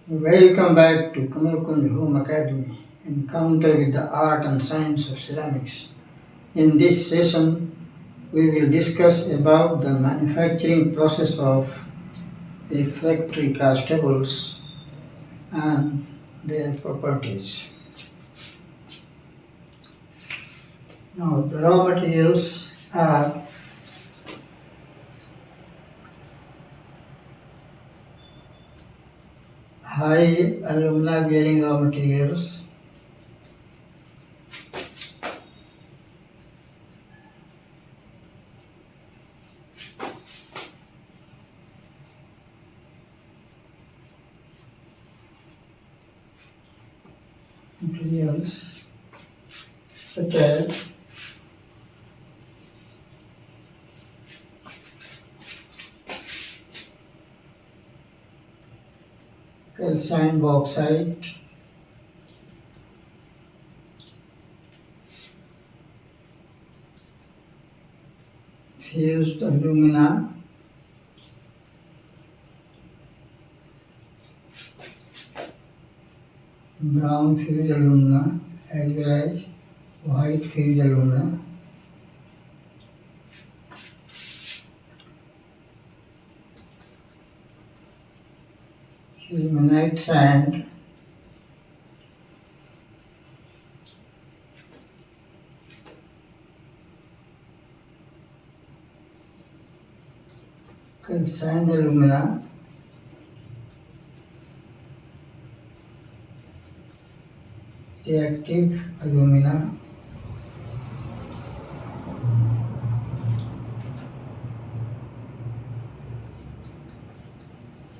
Welcome back to Kamal Kunj Home Academy, Encounter with the Art and Science of Ceramics. In this session, we will discuss about the manufacturing process of refractory castables and their properties. Now, the raw materials are high alumina bearing raw materials, such as calcined bauxite, fused alumina, brown fused alumina as well as white fused alumina, ilmenite sand, calcined alumina, reactive alumina,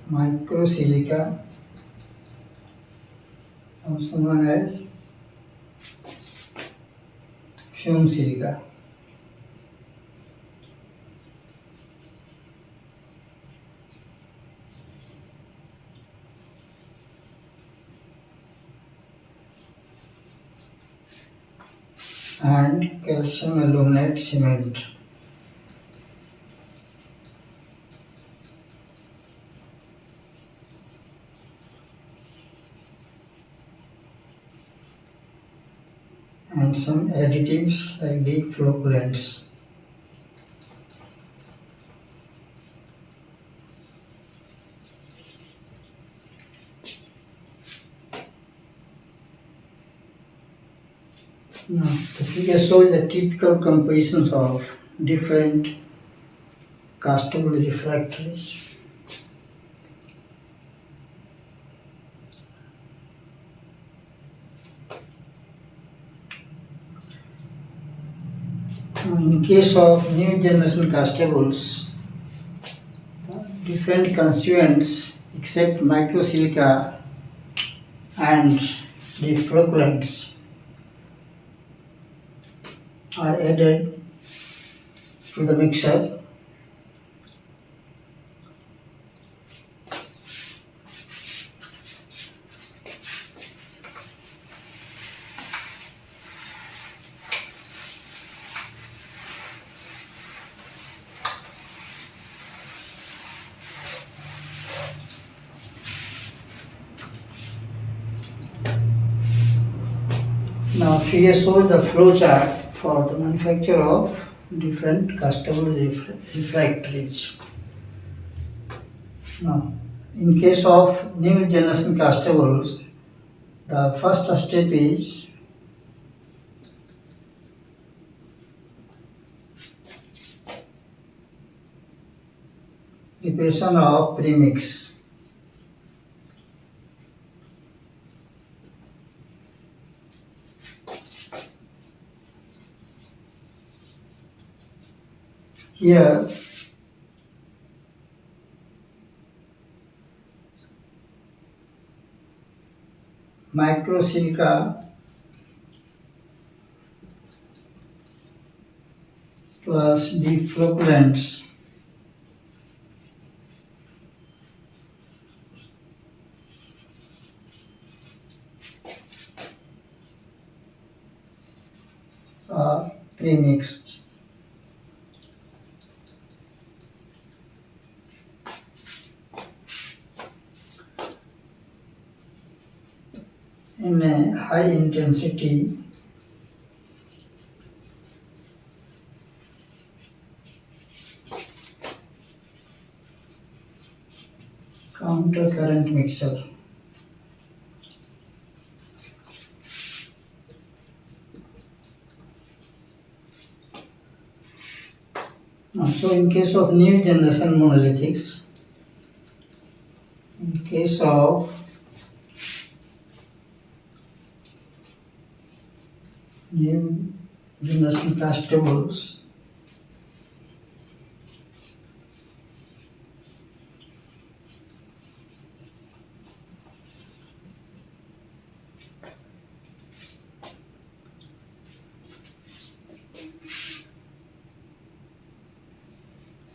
microsilica, also known as fume silica. And calcium aluminate cement. And some additives like the flocculants. Now, the figure shows the typical compositions of different castable refractories. Now, in case of new generation castables, different constituents except microsilica and the flocculants are added to the mixer. Now here shows the flow chart for the manufacture of different castable refractories. Now, in case of new generation castables, the first step is preparation of premix. Here, microsilica plus the flocculants are premixed. in a high intensity counter current mixer. So in case of new generation monolithics, in case of new generation castables,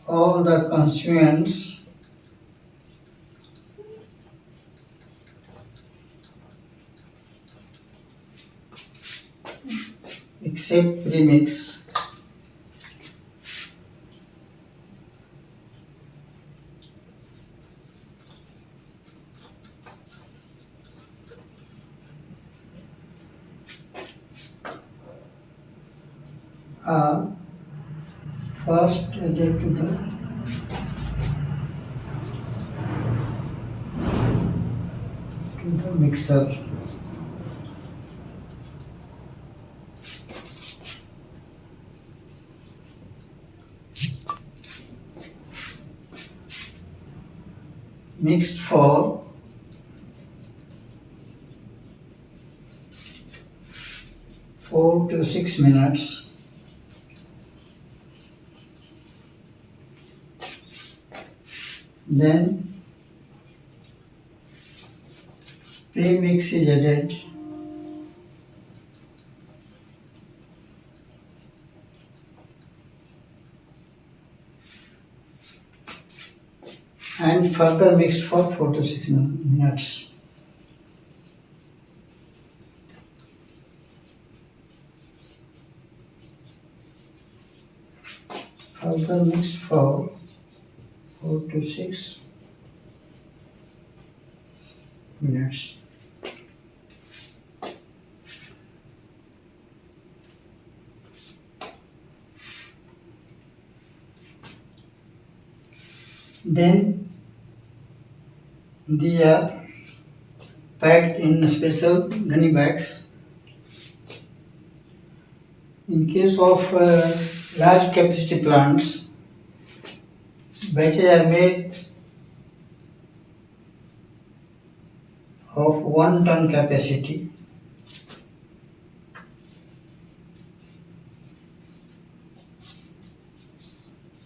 all the constituents except premix are first added to the mixer. Mixed for 4 to 6 minutes. Then premix is added and further mixed for 4 to 6 minutes. Further mixed for 4 to 6 minutes. Then they are packed in special gunny bags. In case of large capacity plants, batches are made of 1 ton capacity.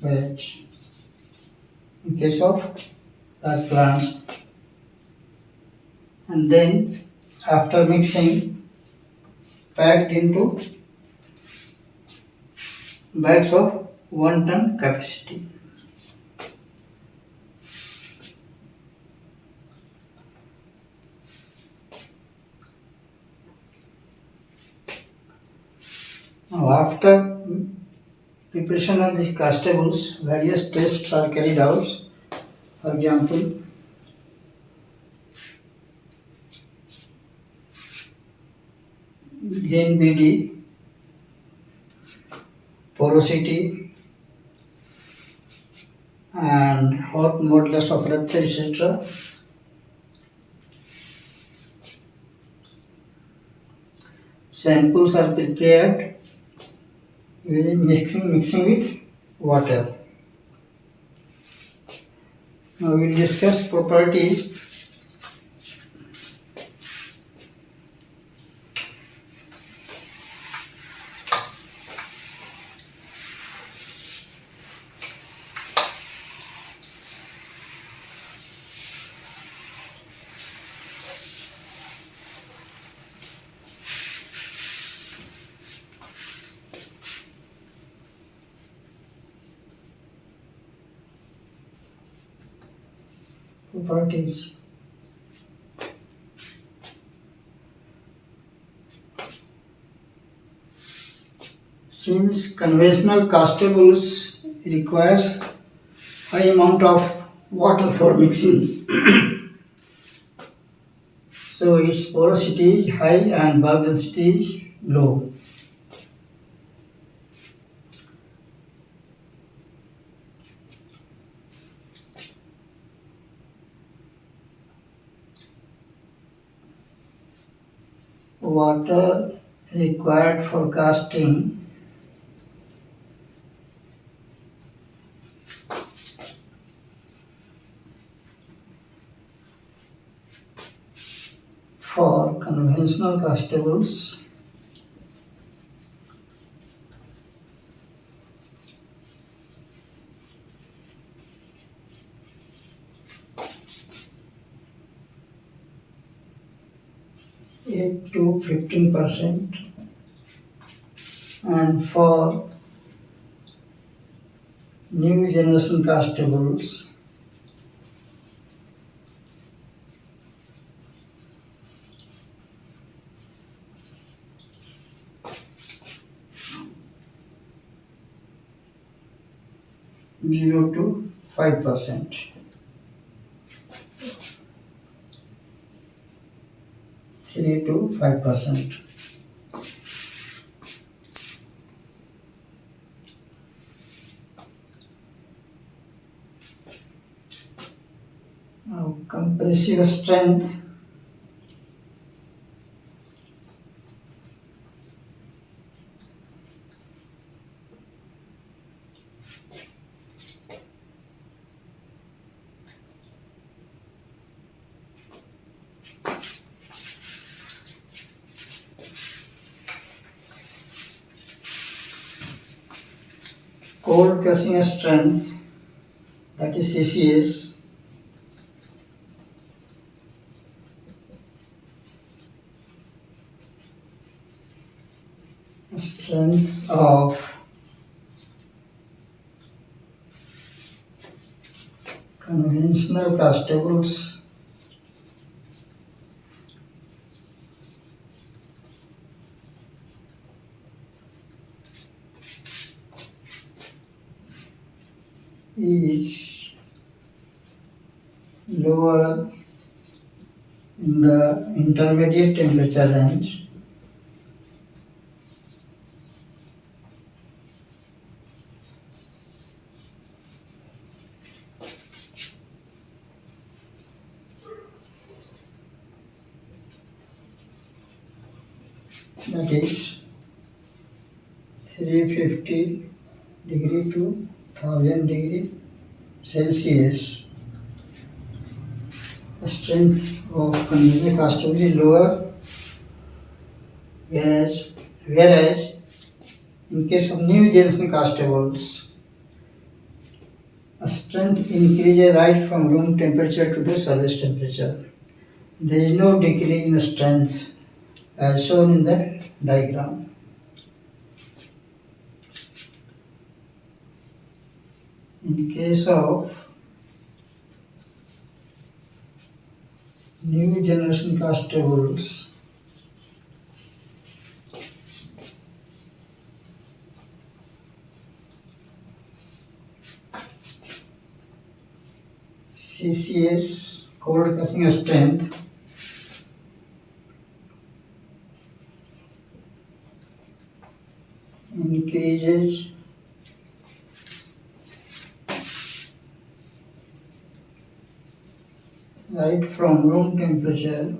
Batch. In case of large plants, and then after mixing, packed into bags of 1 ton capacity. Now after preparation of these castables, various tests are carried out. For example, grain BD, porosity, and hot modulus of rupture, etc. Samples are prepared mixing with water. Now we will discuss properties. Since conventional castables requires high amount of water for mixing, So its porosity is high and bulk density is low. Water required for casting for conventional castables (8 to 15%), and for new generation castables (0 to 5%). (3 to 5%). Now, compressive strength. Cold crushing strength, that is CCS, strengths of conventional castables is lower in the intermediate temperature range that is 350 degree to 1000 degree Celsius. The strength of conventional castable is lower, whereas in case of new generation castables, a strength increases right from room temperature to the service temperature. There is no decrease in strength as shown in the diagram. In case of new generation castables, CCS, cold crushing strength, increases right from room temperature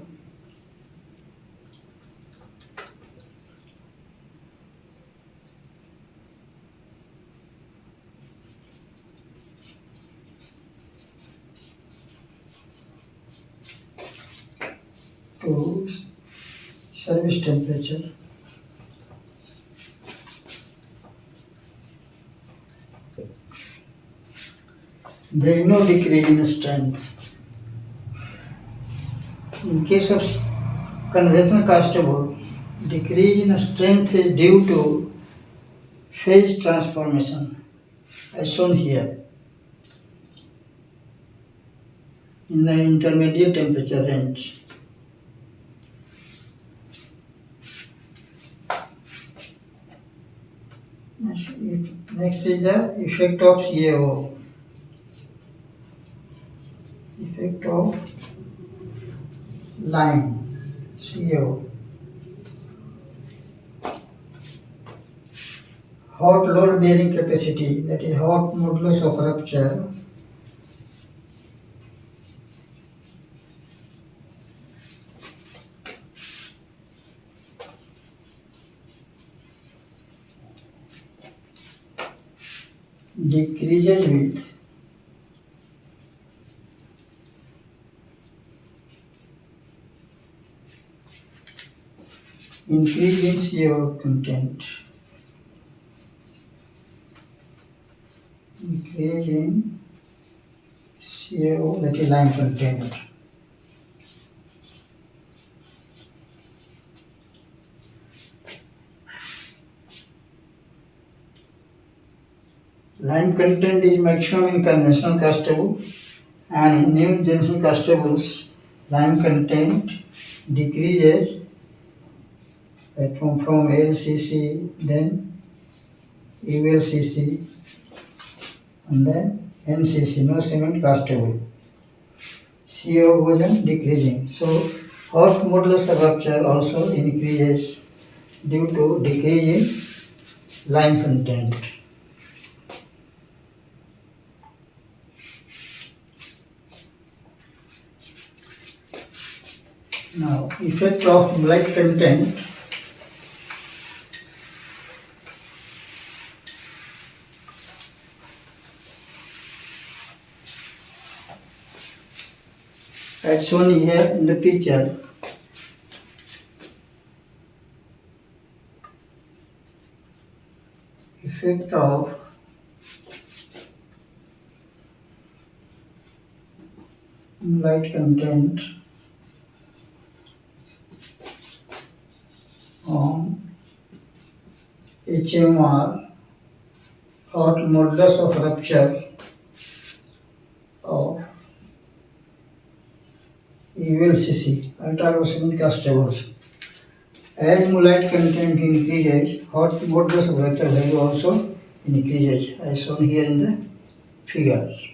to service temperature. There is no decrease in strength. In case of conventional castable, decrease in strength is due to phase transformation, as shown here, in the intermediate temperature range. Next is the effect of CAO. Effect of lime. CO. Hot load bearing capacity, that is hot modulus of rupture, decreases with increase in CO content. Increase in CO, that is lime content. Lime content is maximum in conventional castable, and in new generation castables, lime content decreases from LCC, then ULCC, and then NCC, no cement castable. CO goes on decreasing. So hot modulus of rupture also increases due to decrease in lime content. Now, effect of mullite content. As shown here in the picture, effect of mullite content on HMOR, hot modulus of rupture of ULCC, ultra-low castables. As mullite content increases, hot modulus of rupture value also increases, as shown here in the figures.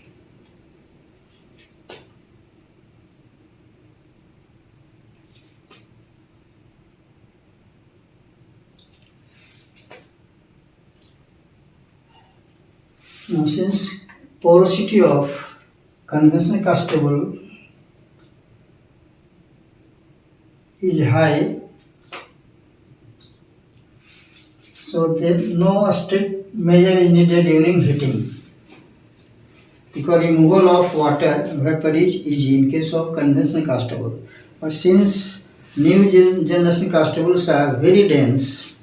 Now, since porosity of conventional castable is high, so there no strict measure is needed during heating, because removal of water vapor is easy in case of conventional castable. But since new generation castables are very dense,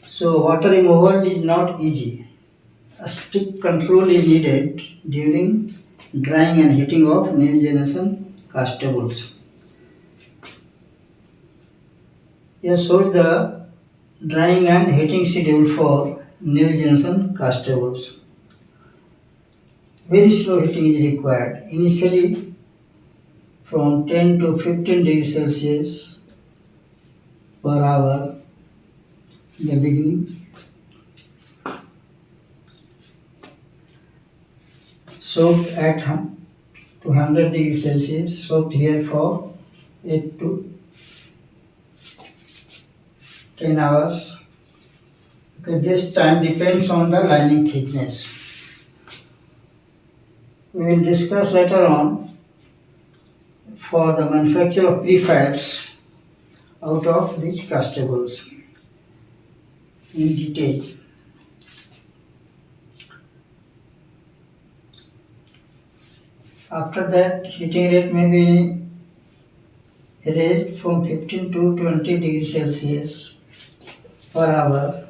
so water removal is not easy. A strict control is needed during drying and heating of new generation castables. Here shows the drying and heating schedule for new generation castables. Very slow heating is required. Initially from 10 to 15 degrees Celsius per hour in the beginning. Soaked at 200 degrees Celsius, soaked here for 8 to 10 hours. Okay, this time depends on the lining thickness. We will discuss later on for the manufacture of prefabs out of these castables in detail. After that, heating rate may be raised from 15 to 20 degrees Celsius per hour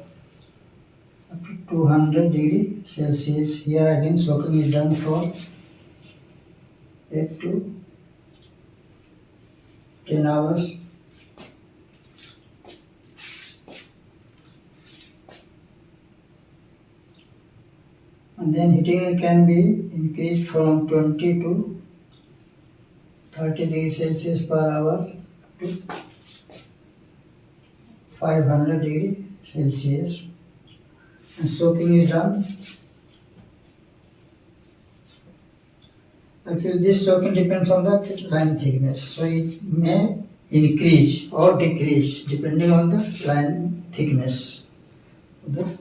up to 200 degrees Celsius. Here again soaking is done for 8 to 10 hours. And then heating can be increased from 20 to 30 degrees Celsius per hour to 500 degrees Celsius. And soaking is done Actually, this token depends on the line thickness, so it may increase or decrease depending on the line thickness of the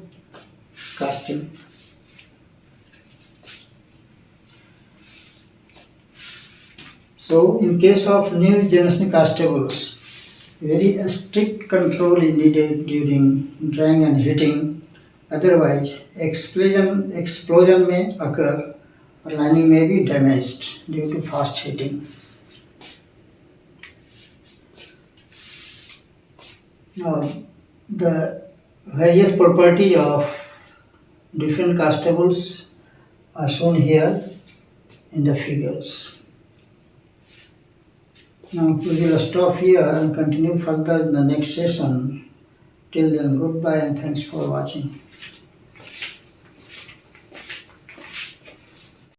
casting. So, in case of new generation castables, very strict control is needed during drying and heating. Otherwise, explosion may occur or lining may be damaged due to fast heating. Now, the various properties of different castables are shown here in the figures. Now we will stop here and continue further in the next session. Till then, goodbye and thanks for watching.